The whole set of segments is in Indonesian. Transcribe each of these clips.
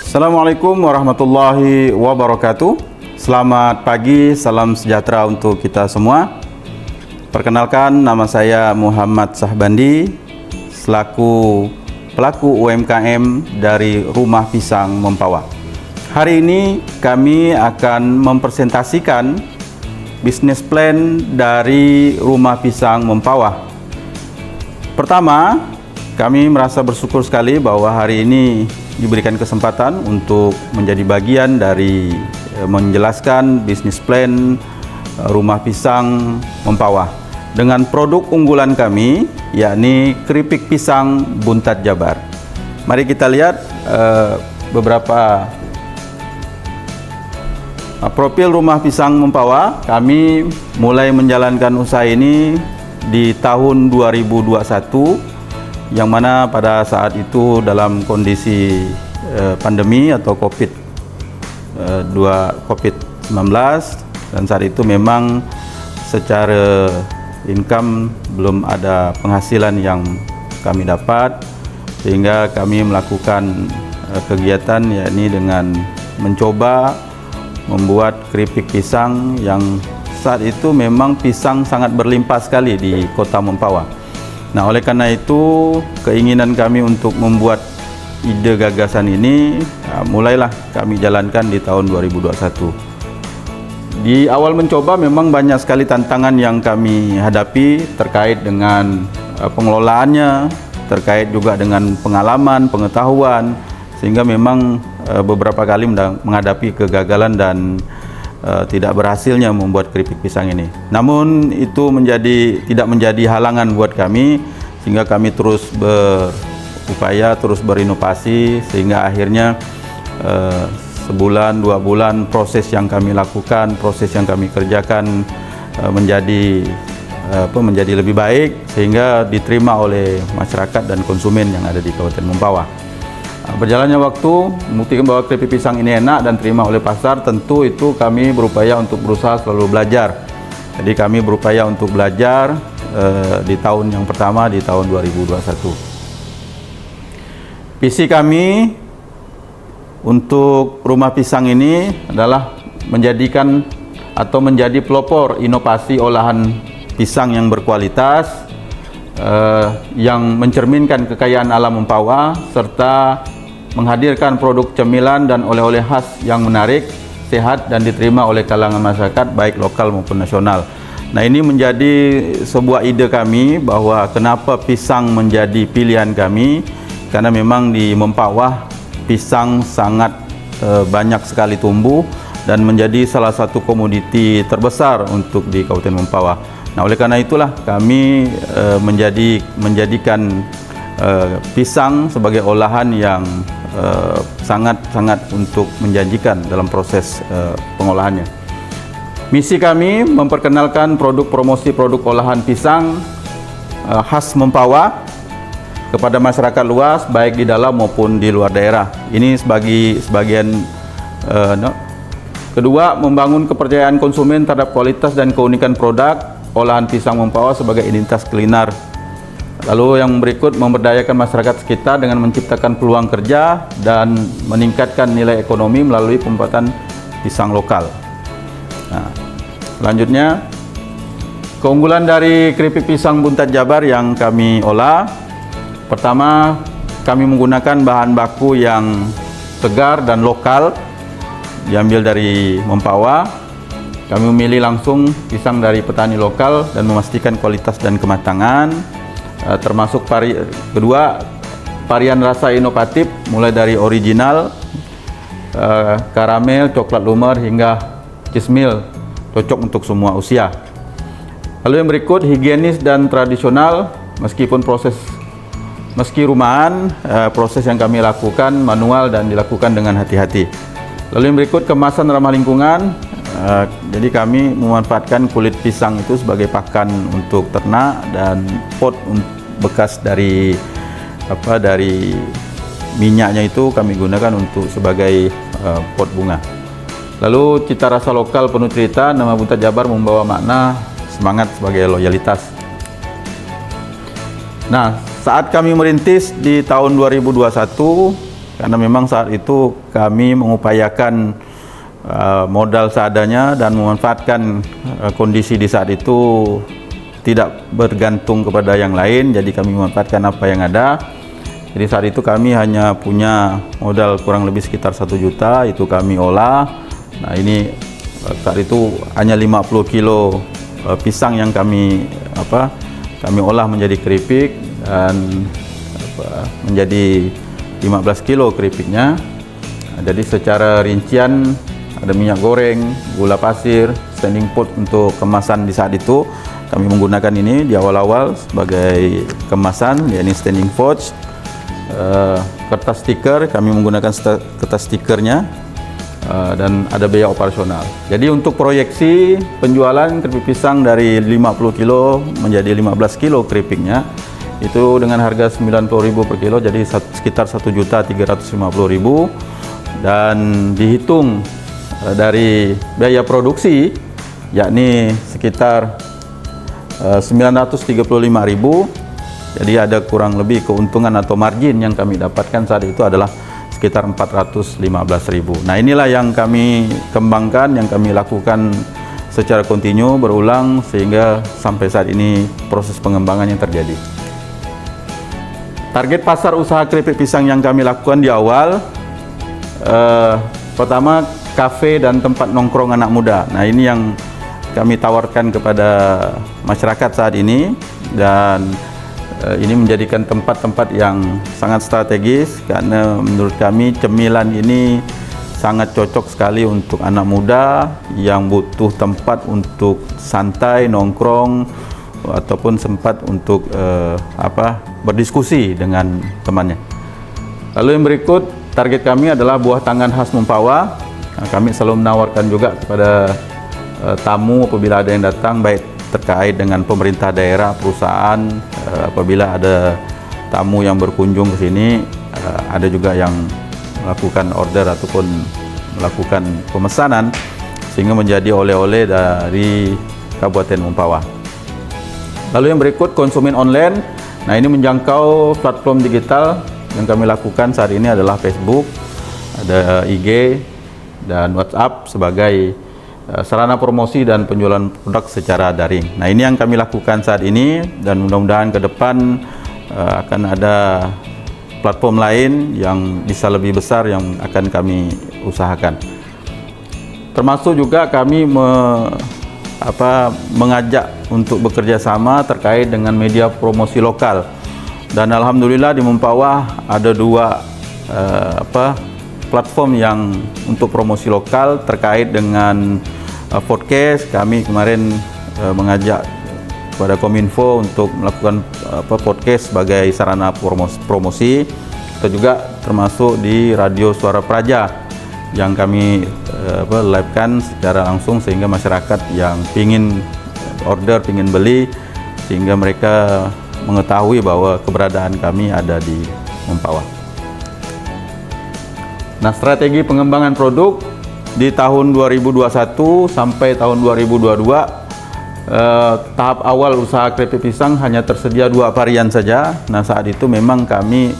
Assalamualaikum warahmatullahi wabarakatuh. Selamat pagi, salam sejahtera untuk kita semua. Perkenalkan, nama saya Muhammad Sahbandi, selaku pelaku UMKM dari Rumah Pisang Mempawah. Hari ini kami akan mempresentasikan bisnis plan dari Rumah Pisang Mempawah. Pertama, kami merasa bersyukur sekali bahwa hari ini diberikan kesempatan untuk menjadi bagian dari menjelaskan bisnis plan Rumah Pisang Mempawah dengan produk unggulan kami, yakni keripik pisang Buntat Jabar. Mari kita lihat beberapa profil Rumah Pisang Mempawah. Kami mulai menjalankan usaha ini di tahun 2021, yang mana pada saat itu dalam kondisi pandemi atau COVID-19, dan saat itu memang secara income belum ada penghasilan yang kami dapat, sehingga kami melakukan kegiatan yakni dengan mencoba membuat keripik pisang yang saat itu memang pisang sangat berlimpah sekali di Kota Mempawah. Nah, oleh karena itu keinginan kami untuk membuat ide gagasan ini mulailah kami jalankan di tahun 2021. Di awal mencoba memang banyak sekali tantangan yang kami hadapi terkait dengan pengelolaannya, terkait juga dengan pengalaman, pengetahuan, sehingga memang beberapa kali menghadapi kegagalan dan tidak berhasilnya membuat keripik pisang ini. Namun itu tidak menjadi halangan buat kami, sehingga kami terus berupaya, terus berinovasi, sehingga akhirnya sebulan, 2 bulan proses yang kami lakukan, proses yang kami kerjakan menjadi lebih baik, sehingga diterima oleh masyarakat dan konsumen yang ada di Kabupaten Mempawah. Berjalannya waktu membuktikan bahwa keripik pisang ini enak dan terima oleh pasar. Tentu itu kami berupaya untuk berusaha selalu belajar. Jadi kami berupaya untuk belajar di tahun yang pertama, di tahun 2021. Visi kami untuk Rumah Pisang ini adalah menjadikan atau menjadi pelopor inovasi olahan pisang yang berkualitas, yang mencerminkan kekayaan alam Mempawah, serta menghadirkan produk cemilan dan oleh-oleh khas yang menarik, sehat, dan diterima oleh kalangan masyarakat baik lokal maupun nasional. Nah, ini menjadi sebuah ide kami bahwa kenapa pisang menjadi pilihan kami, karena memang di Mempawah pisang sangat banyak sekali tumbuh dan menjadi salah satu komoditi terbesar untuk di Kabupaten Mempawah. Nah, oleh karena itulah kami menjadikan pisang sebagai olahan yang sangat untuk menjanjikan dalam proses pengolahannya. Misi kami memperkenalkan promosi produk olahan pisang khas Mempawah kepada masyarakat luas, baik di dalam maupun di luar daerah. Ini sebagian. Kedua, membangun kepercayaan konsumen terhadap kualitas dan keunikan produk olahan pisang Mempawah sebagai identitas kuliner. Lalu yang berikut, memberdayakan masyarakat sekitar dengan menciptakan peluang kerja dan meningkatkan nilai ekonomi melalui pembuatan pisang lokal. Nah, selanjutnya, keunggulan dari keripik pisang Buntat Jabar yang kami olah. Pertama, kami menggunakan bahan baku yang segar dan lokal, diambil dari Mempawah. Kami memilih langsung pisang dari petani lokal dan memastikan kualitas dan kematangan. Termasuk kedua, varian rasa inovatif mulai dari original, karamel, coklat lumer hingga cheese meal, cocok untuk semua usia. Lalu yang berikut, higienis dan tradisional, meski rumahan, proses yang kami lakukan manual dan dilakukan dengan hati-hati. Lalu yang berikut, kemasan ramah lingkungan. Jadi kami memanfaatkan kulit pisang itu sebagai pakan untuk ternak, dan pot bekas dari minyaknya itu kami gunakan untuk sebagai pot bunga. Lalu cita rasa lokal penuh cerita. Nama Buntat Jabar membawa makna semangat sebagai loyalitas. Nah, saat kami merintis di tahun 2021, karena memang saat itu kami mengupayakan modal seadanya dan memanfaatkan kondisi di saat itu tidak bergantung kepada yang lain, jadi kami memanfaatkan apa yang ada. Jadi saat itu kami hanya punya modal kurang lebih sekitar 1 juta, itu kami olah. Nah ini saat itu hanya 50 kilo pisang yang kami olah menjadi keripik dan menjadi 15 kilo keripiknya. Jadi secara rincian ada minyak goreng, gula pasir, standing pot untuk kemasan di saat itu. Kami menggunakan ini di awal-awal sebagai kemasan, yakni standing pot. Kertas stiker, kami menggunakan kertas stikernya, dan ada biaya operasional. Jadi untuk proyeksi penjualan keripik pisang dari 50 kilo menjadi 15 kilo keripiknya, itu dengan harga 90.000 per kilo, jadi sekitar 1.350.000, dan dihitung dari biaya produksi yakni sekitar 935.000, jadi ada kurang lebih keuntungan atau margin yang kami dapatkan saat itu adalah sekitar 415.000. Nah inilah yang kami kembangkan, yang kami lakukan secara kontinu berulang sehingga sampai saat ini proses pengembangan yang terjadi. Target pasar usaha keripik pisang yang kami lakukan di awal, pertama kafe dan tempat nongkrong anak muda. Nah ini yang kami tawarkan kepada masyarakat saat ini, dan ini menjadikan tempat-tempat yang sangat strategis karena menurut kami cemilan ini sangat cocok sekali untuk anak muda yang butuh tempat untuk santai, nongkrong, ataupun sempat untuk berdiskusi dengan temannya. Lalu yang berikut, target kami adalah buah tangan khas Mempawah. Nah, kami selalu menawarkan juga kepada tamu apabila ada yang datang, baik terkait dengan pemerintah daerah, perusahaan, apabila ada tamu yang berkunjung ke sini, ada juga yang melakukan order ataupun melakukan pemesanan sehingga menjadi oleh-oleh dari Kabupaten Mempawah. Lalu yang berikut, konsumen online. Nah ini menjangkau platform digital yang kami lakukan saat ini adalah Facebook, ada IG, dan WhatsApp sebagai sarana promosi dan penjualan produk secara daring. Nah ini yang kami lakukan saat ini, dan mudah-mudahan ke depan akan ada platform lain yang bisa lebih besar yang akan kami usahakan. Termasuk juga kami mengajak untuk bekerja sama terkait dengan media promosi lokal, dan alhamdulillah di Mempawah ada 2 platform yang untuk promosi lokal terkait dengan podcast. Kami kemarin mengajak kepada Kominfo untuk melakukan podcast sebagai sarana promosi. Kita juga termasuk di Radio Suara Praja yang kami live-kan secara langsung sehingga masyarakat yang ingin order, ingin beli, sehingga mereka mengetahui bahwa keberadaan kami ada di Mempawah. Nah, strategi pengembangan produk di tahun 2021 sampai tahun 2022, tahap awal usaha keripik pisang hanya tersedia 2 varian saja. Nah, saat itu memang kami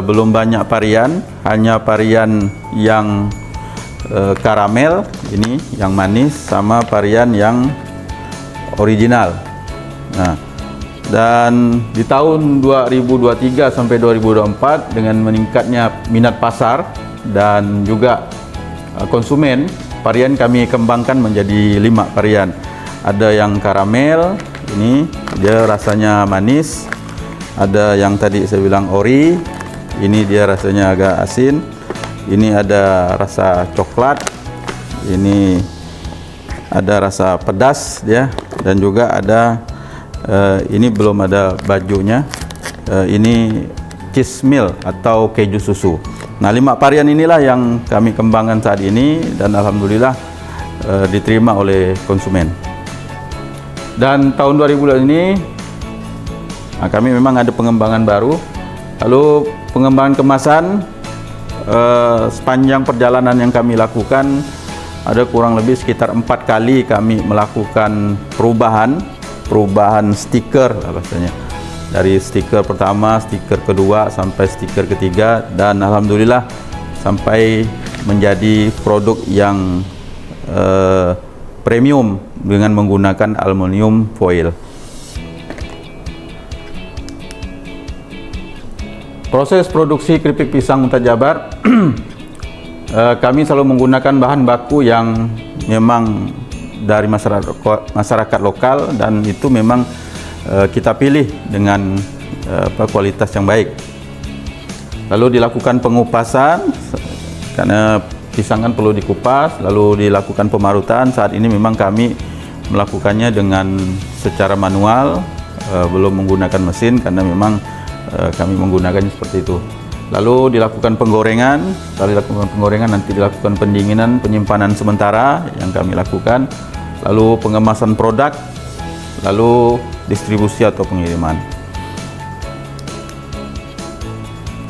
belum banyak varian, hanya varian yang karamel, ini yang manis, sama varian yang original. Nah, dan di tahun 2023 sampai 2024 dengan meningkatnya minat pasar dan juga konsumen, varian kami kembangkan menjadi 5 varian. Ada yang karamel, ini dia rasanya manis. Ada yang tadi saya bilang ori, ini dia rasanya agak asin. Ini ada rasa coklat, ini ada rasa pedas ya, dan juga ada ini belum ada bajunya, ini cheese milk atau keju susu. Nah, 5 varian inilah yang kami kembangkan saat ini, dan alhamdulillah diterima oleh konsumen. Dan tahun 2020 ini kami memang ada pengembangan baru. Lalu pengembangan kemasan, sepanjang perjalanan yang kami lakukan ada kurang lebih sekitar 4 kali kami melakukan perubahan stiker bahasanya. dari stiker pertama, stiker kedua sampai stiker ketiga, dan alhamdulillah sampai menjadi produk yang premium dengan menggunakan aluminium foil. Proses produksi keripik pisang Muntaj Jabar kami selalu menggunakan bahan baku yang memang dari masyarakat lokal, dan itu memang kita pilih dengan kualitas yang baik. Lalu dilakukan pengupasan, karena pisang kan perlu dikupas, lalu dilakukan pemarutan. Saat ini memang kami melakukannya dengan secara manual, belum menggunakan mesin karena memang kami menggunakannya seperti itu. Lalu dilakukan penggorengan, setelah dilakukan penggorengan nanti dilakukan pendinginan, penyimpanan sementara yang kami lakukan, lalu pengemasan produk, lalu distribusi atau pengiriman.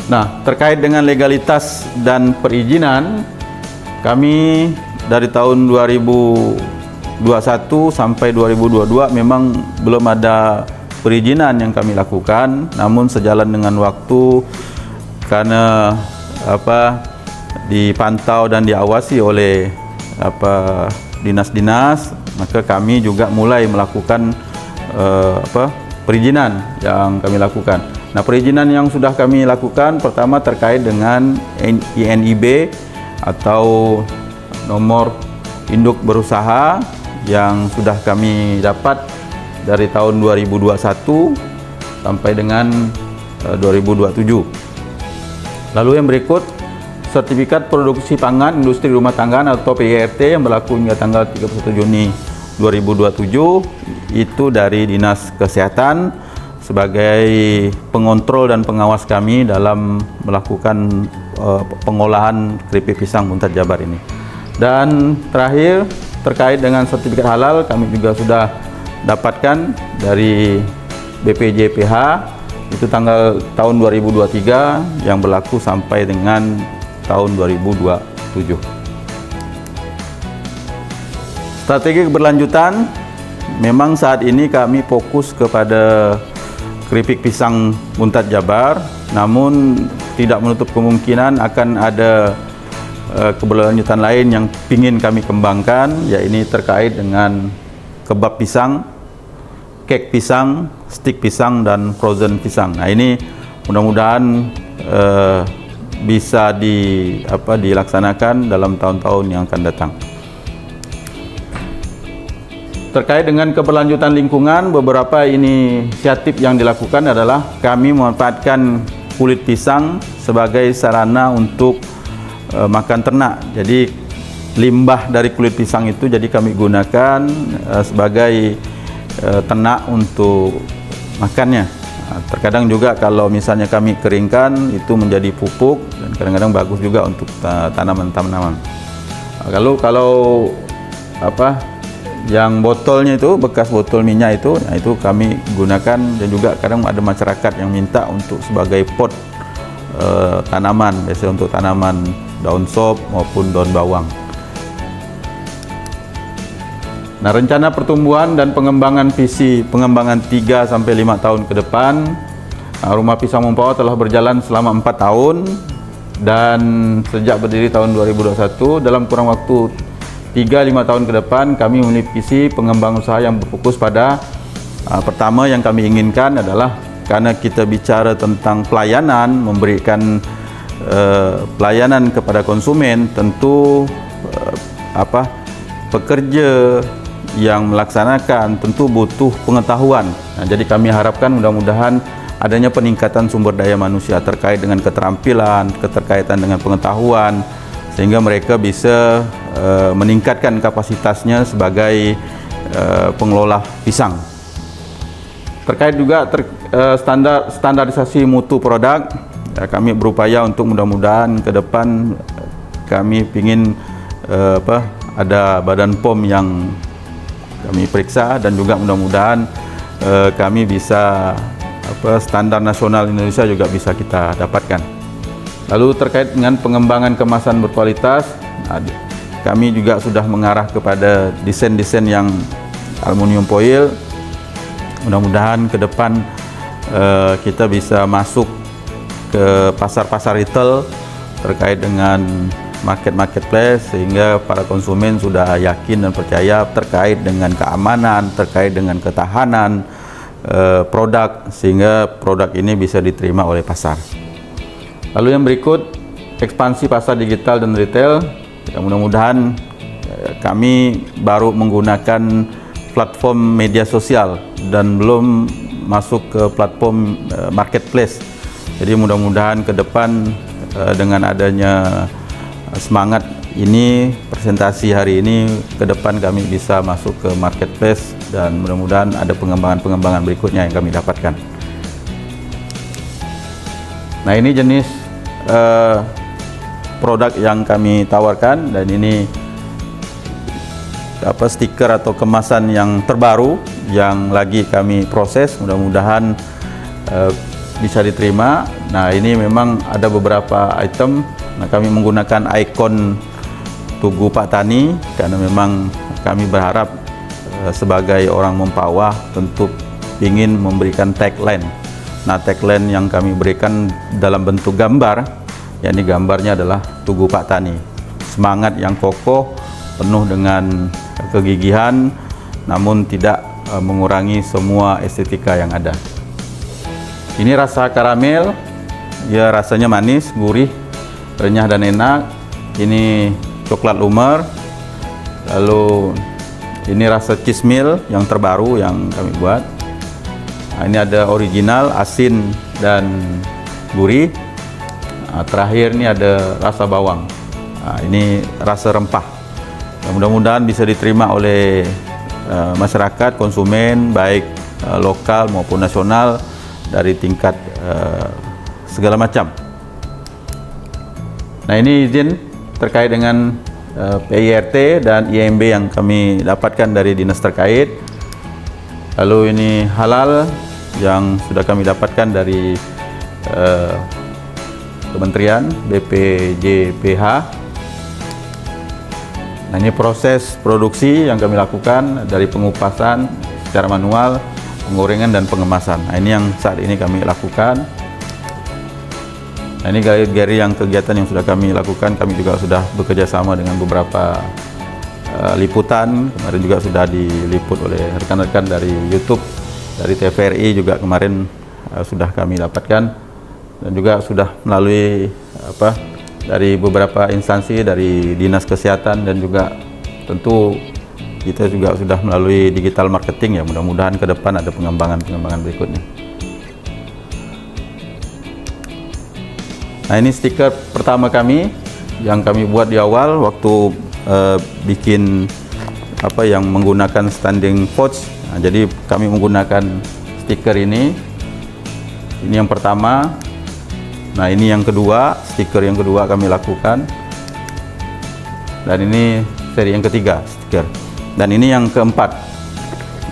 Nah, terkait dengan legalitas dan perizinan, kami dari tahun 2021 sampai 2022 memang belum ada perizinan yang kami lakukan, namun sejalan dengan waktu, karena dipantau dan diawasi oleh dinas-dinas, maka kami juga mulai melakukan perizinan yang kami lakukan. Nah, perizinan yang sudah kami lakukan pertama terkait dengan INIB atau nomor induk berusaha yang sudah kami dapat dari tahun 2021 sampai dengan 2027. Lalu yang berikut, sertifikat produksi pangan industri rumah tangga atau PIRT yang berlaku hingga tanggal 31 Juni 2027, itu dari Dinas Kesehatan sebagai pengontrol dan pengawas kami dalam melakukan pengolahan keripik pisang Muntaj Jabar ini. Dan terakhir, terkait dengan sertifikat halal, kami juga sudah dapatkan dari BPJPH, itu tahun 2023 yang berlaku sampai dengan tahun 2027. Strategi keberlanjutan, memang saat ini kami fokus kepada keripik pisang Muntaj Jabar, namun tidak menutup kemungkinan akan ada keberlanjutan lain yang ingin kami kembangkan, yaitu terkait dengan kebab pisang, cake pisang, stik pisang, dan frozen pisang. Nah, ini mudah-mudahan bisa dilaksanakan dalam tahun-tahun yang akan datang. Terkait dengan keberlanjutan lingkungan, beberapa inisiatif yang dilakukan adalah kami memanfaatkan kulit pisang sebagai sarana untuk makan ternak. Jadi limbah dari kulit pisang itu jadi kami gunakan sebagai ternak untuk makannya. Nah, terkadang juga kalau misalnya kami keringkan itu menjadi pupuk, dan kadang-kadang bagus juga untuk tanaman-tanaman. Kalau yang botolnya itu, bekas botol minyak itu, nah itu kami gunakan, dan juga kadang ada masyarakat yang minta untuk sebagai pot tanaman, biasanya untuk tanaman daun sop maupun daun bawang. Nah, rencana pertumbuhan dan pengembangan visi pengembangan 3 sampai 5 tahun ke depan, Rumah Pisang Mempawah telah berjalan selama 4 tahun, dan sejak berdiri tahun 2021, dalam kurang waktu 3-5 tahun ke depan kami memiliki visi pengembangan usaha yang berfokus pada pertama yang kami inginkan adalah, karena kita bicara tentang pelayanan, memberikan pelayanan kepada konsumen, tentu pekerja yang melaksanakan tentu butuh pengetahuan. Nah, jadi kami harapkan mudah-mudahan adanya peningkatan sumber daya manusia terkait dengan keterampilan, keterkaitan dengan pengetahuan, sehingga mereka bisa meningkatkan kapasitasnya sebagai pengelola pisang. Terkait juga standarisasi mutu produk, ya, kami berupaya untuk mudah-mudahan ke depan kami ingin ada badan POM yang kami periksa, dan juga mudah-mudahan kami bisa standar nasional Indonesia juga bisa kita dapatkan. Lalu terkait dengan pengembangan kemasan berkualitas, kami juga sudah mengarah kepada desain-desain yang aluminium foil. Mudah-mudahan ke depan kita bisa masuk ke pasar-pasar retail terkait dengan marketplace, sehingga para konsumen sudah yakin dan percaya terkait dengan keamanan, terkait dengan ketahanan produk, sehingga produk ini bisa diterima oleh pasar. Lalu yang berikut, ekspansi pasar digital dan retail. Ya, mudah-mudahan kami baru menggunakan platform media sosial dan belum masuk ke platform marketplace. Jadi mudah-mudahan ke depan dengan adanya semangat ini, presentasi hari ini, ke depan kami bisa masuk ke marketplace dan mudah-mudahan ada pengembangan-pengembangan berikutnya yang kami dapatkan. Nah, ini jenis produk yang kami tawarkan, dan ini stiker atau kemasan yang terbaru yang lagi kami proses, mudah-mudahan bisa diterima. Nah, ini memang ada beberapa item. Nah, kami menggunakan ikon Tugu Pak Tani karena memang kami berharap sebagai orang Mempawah tentu ingin memberikan tagline. Nah, tagline yang kami berikan dalam bentuk gambar, yakni gambarnya adalah Tugu Pak Tani. Semangat yang kokoh, penuh dengan kegigihan, namun tidak mengurangi semua estetika yang ada. Ini rasa karamel, ya rasanya manis, gurih, renyah dan enak. Ini coklat lumer. Lalu ini rasa cheese meal yang terbaru yang kami buat. Nah, ini ada original, asin dan gurih. Nah, terakhir ini ada rasa bawang. Nah, ini rasa rempah. Nah, mudah-mudahan bisa diterima oleh masyarakat, konsumen, baik lokal maupun nasional, dari tingkat segala macam. Nah, ini izin terkait dengan PIRT dan IMB yang kami dapatkan dari dinas terkait. Lalu ini halal yang sudah kami dapatkan dari Kementerian BPJPH. Nah, ini proses produksi yang kami lakukan dari pengupasan secara manual, penggorengan dan pengemasan. Nah, ini yang saat ini kami lakukan. Nah, ini galeri yang kegiatan yang sudah kami lakukan. Kami juga sudah bekerja sama dengan beberapa liputan. Kemarin juga sudah diliput oleh rekan-rekan dari YouTube, dari TVRI juga kemarin sudah kami dapatkan, dan juga sudah melalui dari beberapa instansi, dari Dinas Kesehatan, dan juga tentu kita juga sudah melalui digital marketing. Ya, mudah-mudahan ke depan ada pengembangan berikutnya. Nah, ini stiker pertama kami yang kami buat di awal waktu bikin yang menggunakan standing pouch. Nah, jadi kami menggunakan stiker ini. Ini yang pertama. Nah, ini yang kedua, stiker yang kedua kami lakukan. Dan ini seri yang ketiga stiker. Dan ini yang keempat.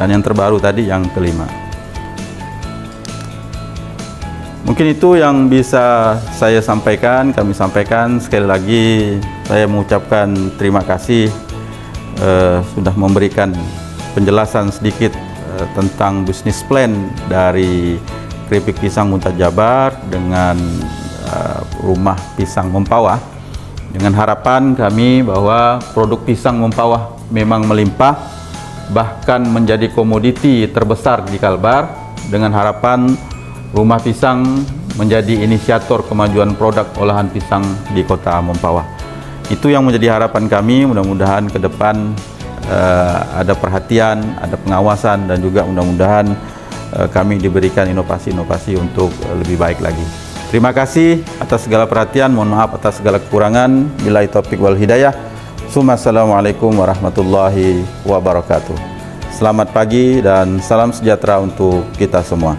Dan yang terbaru tadi yang kelima. Mungkin itu yang bisa saya sampaikan, kami sampaikan. Sekali lagi saya mengucapkan terima kasih sudah memberikan penjelasan sedikit tentang bisnis plan dari Keripik Pisang Muntaj Jabar dengan Rumah Pisang Mempawah, dengan harapan kami bahwa produk pisang Mempawah memang melimpah, bahkan menjadi komoditi terbesar di Kalbar, dengan harapan Rumah Pisang menjadi inisiator kemajuan produk olahan pisang di kota Mempawah. Itu yang menjadi harapan kami. Mudah-mudahan ke depan ada perhatian, ada pengawasan, dan juga mudah-mudahan kami diberikan inovasi-inovasi untuk lebih baik lagi. Terima kasih atas segala perhatian, mohon maaf atas segala kekurangan. Billahi taufiq wal hidayah. Assalamualaikum warahmatullahi wabarakatuh. Selamat pagi dan salam sejahtera untuk kita semua.